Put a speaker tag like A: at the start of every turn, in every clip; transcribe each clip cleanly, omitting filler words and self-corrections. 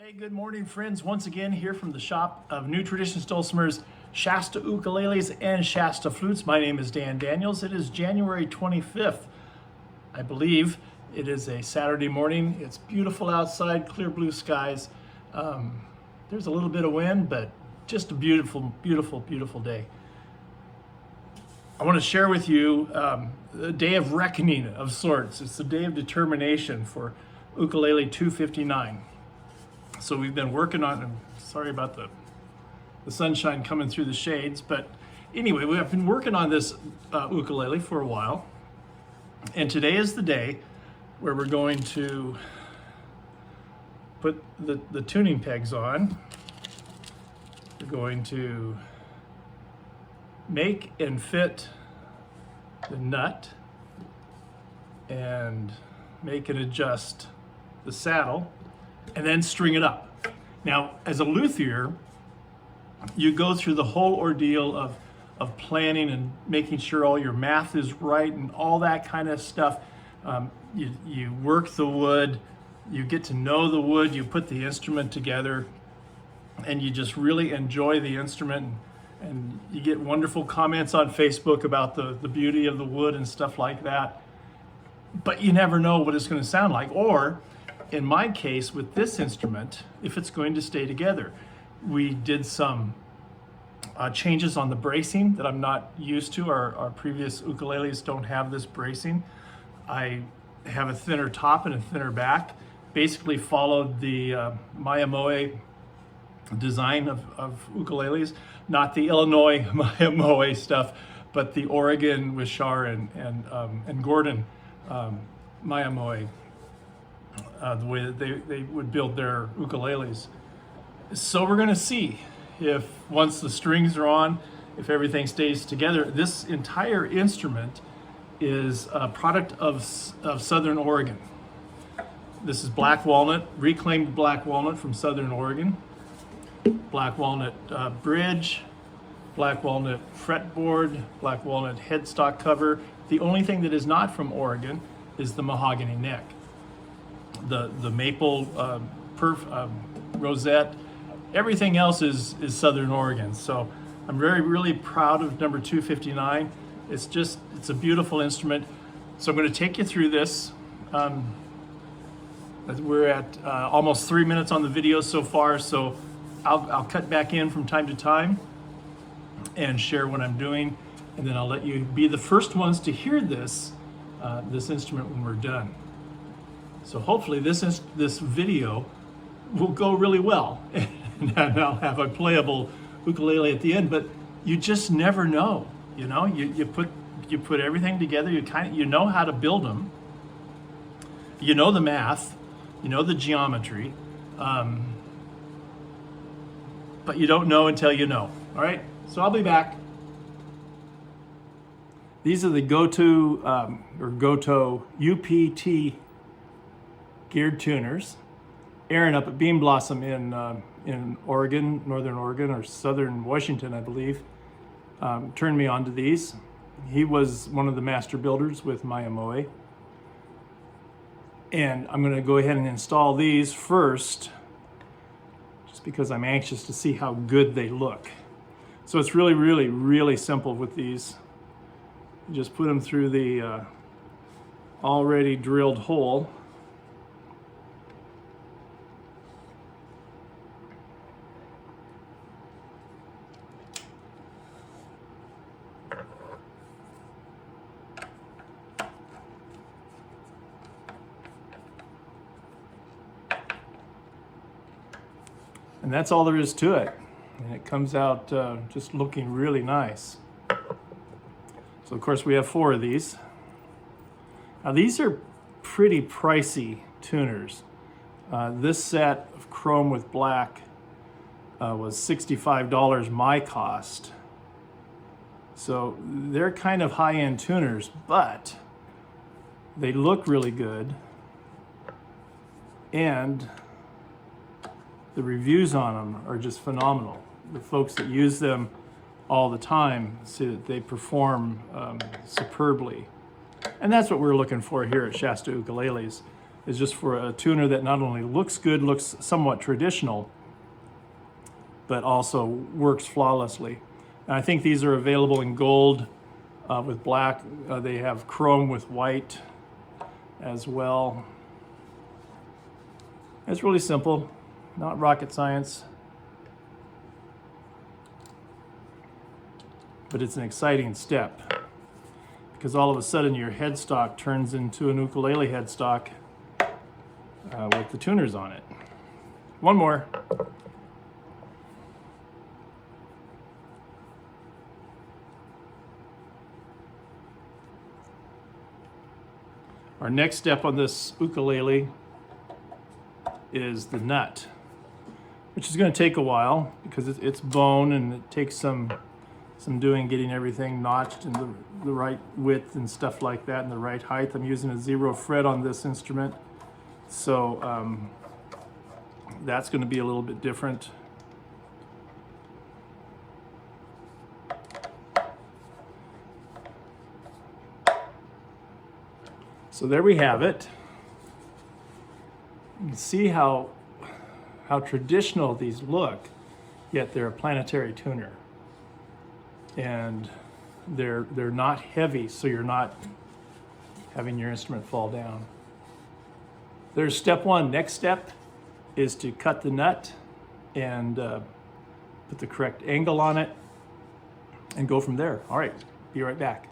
A: Hey, good morning, friends. Once again, here from the shop of New Traditions Dulcimers, Shasta Ukuleles and Shasta Flutes. My name is Dan Daniels. It is January 25th, I believe. It is a Saturday morning. It's beautiful outside, clear blue skies. There's a little bit of wind, but just a beautiful, beautiful, beautiful day. I want to share with you a day of reckoning of sorts. It's the day of determination for Ukulele 259. So we've been working on, I'm sorry about the sunshine coming through the shades, but anyway, we have been working on this ukulele for a while. And today is the day where we're going to put the tuning pegs on. We're going to make and fit the nut and make and adjust the saddle, and then string it up. Now, as a luthier, you go through the whole ordeal of planning and making sure all your math is right and all that kind of stuff. You work the wood, you get to know the wood, you put the instrument together, and you just really enjoy the instrument. And you get wonderful comments on Facebook about the beauty of the wood and stuff like that. But you never know what it's going to sound like, or in my case with this instrument, if it's going to stay together. We did some changes on the bracing that I'm not used to. Our previous ukuleles don't have this bracing. I have a thinner top and a thinner back. Basically followed the Mayamoe design of ukuleles, not the Illinois Mayamoe stuff, but the Oregon with Shar and Gordon Mayamoe, the way that they would build their ukuleles. So we're gonna see if once the strings are on, if everything stays together. This entire instrument is a product of Southern Oregon. This is black walnut, reclaimed black walnut from Southern Oregon. Black walnut bridge, black walnut fretboard, black walnut headstock cover. The only thing that is not from Oregon is the mahogany neck. The maple rosette, everything else is Southern Oregon. So I'm really proud of number 259. It's a beautiful instrument. So I'm going to take you through this. We're at almost 3 minutes on the video so far, so I'll cut back in from time to time and share what I'm doing, and then I'll let you be the first ones to hear this instrument when we're done. So hopefully this video will go really well, and I'll have a playable ukulele at the end. But you just never know, you know. You put everything together. You know how to build them. You know the math. You know the geometry. But you don't know until you know. All right. So I'll be back. These are the Goto UPT geared tuners. Aaron up at Beam Blossom in Oregon, Northern Oregon, or Southern Washington, I believe, turned me on to these. He was one of the master builders with Mayamoe. And I'm going to go ahead and install these first, just because I'm anxious to see how good they look. So it's really, really, really simple with these. You just put them through the already drilled hole. And that's all there is to it. And it comes out just looking really nice. So of course we have 4 of these. Now these are pretty pricey tuners. This set of chrome with black was $65 my cost. So they're kind of high-end tuners, but they look really good. And the reviews on them are just phenomenal. The folks that use them all the time say that they perform superbly. And that's what we're looking for here at Shasta Ukuleles, is just for a tuner that not only looks good, looks somewhat traditional, but also works flawlessly. And I think these are available in gold with black. They have chrome with white as well. It's really simple, not rocket science, but it's an exciting step because all of a sudden your headstock turns into an ukulele headstock with the tuners on it. One more. Our next step on this ukulele is the nut, which is going to take a while because it's bone and it takes some doing getting everything notched in the right width and stuff like that and the right height. I'm using a 0 fret on this instrument, so that's going to be a little bit different. So there we have it. You can see how traditional these look, yet they're a planetary tuner. And they're not heavy, so you're not having your instrument fall down. There's step one. Next step is to cut the nut and put the correct angle on it and go from there. All right, be right back.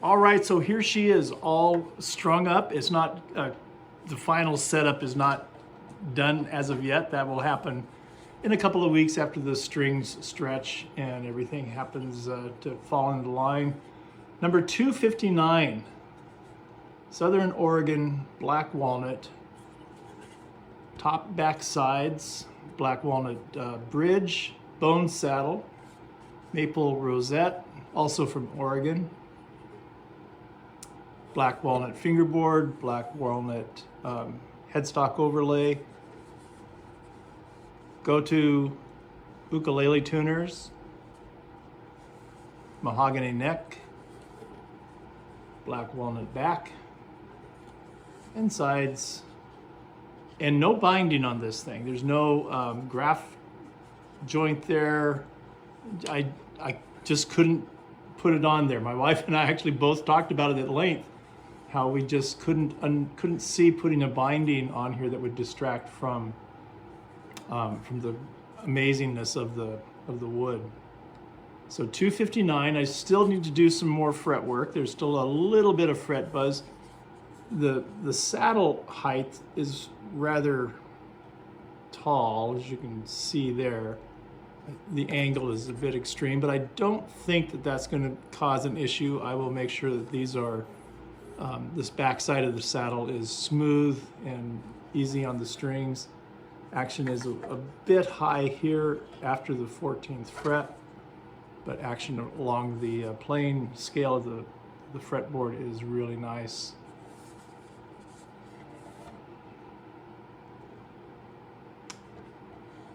A: All right, so here she is all strung up. It's not, the final setup is not done as of yet. That will happen in a couple of weeks after the strings stretch and everything happens to fall into line. Number 259, Southern Oregon black walnut, top back sides, black walnut bridge, bone saddle, maple rosette, also from Oregon, black walnut fingerboard, black walnut headstock overlay. Go to Ukulele tuners, mahogany neck, black walnut back and sides, and no binding on this thing. There's no graph joint there. I just couldn't put it on there. My wife and I actually both talked about it at length, how we just couldn't see putting a binding on here that would distract from the amazingness of the wood. So 259, I still need to do some more fret work. There's still a little bit of fret buzz. The saddle height is rather tall, as you can see there. The angle is a bit extreme, but I don't think that that's going to cause an issue. I will make sure that these are, this back side of the saddle is smooth and easy on the strings. Action is a bit high here after the 14th fret, but action along the playing scale of the fretboard is really nice.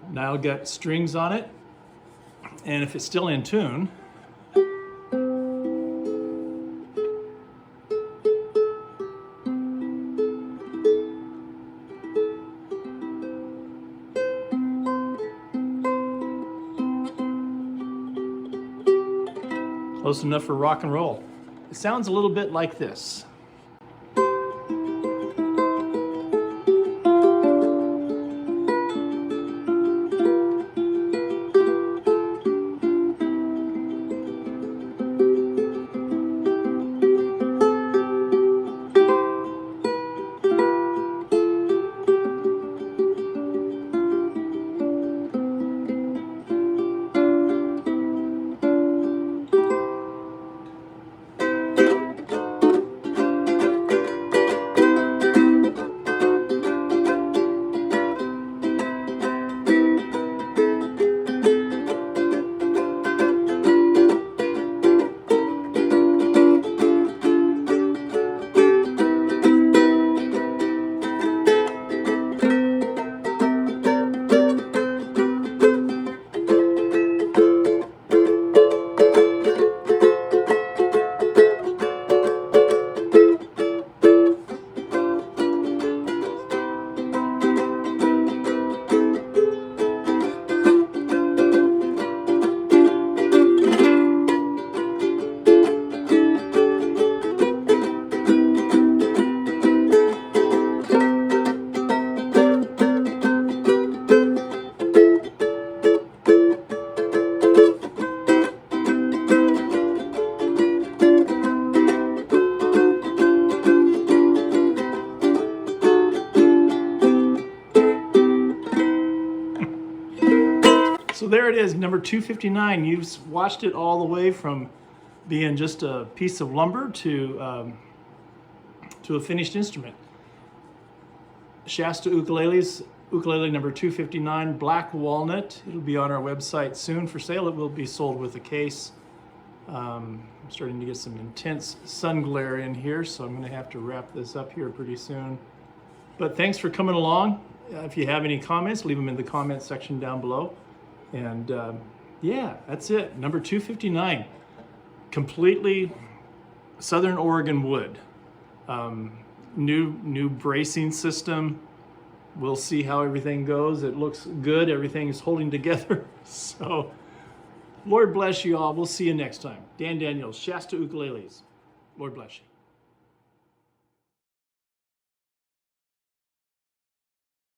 A: Now I'll get strings on it, and if it's still in tune, close enough for rock and roll. It sounds a little bit like this. So there it is, number 259. You've watched it all the way from being just a piece of lumber to a finished instrument. Shasta Ukuleles, ukulele number 259, black walnut. It'll be on our website soon for sale. It will be sold with a case. I'm starting to get some intense sun glare in here, so I'm going to have to wrap this up here pretty soon. But thanks for coming along. If you have any comments, leave them in the comments section down below. And yeah, that's it. Number 259, completely Southern Oregon wood. New bracing system. We'll see how everything goes. It looks good. Everything's holding together. So, Lord bless you all. We'll see you next time. Dan Daniels, Shasta Ukuleles. Lord bless you.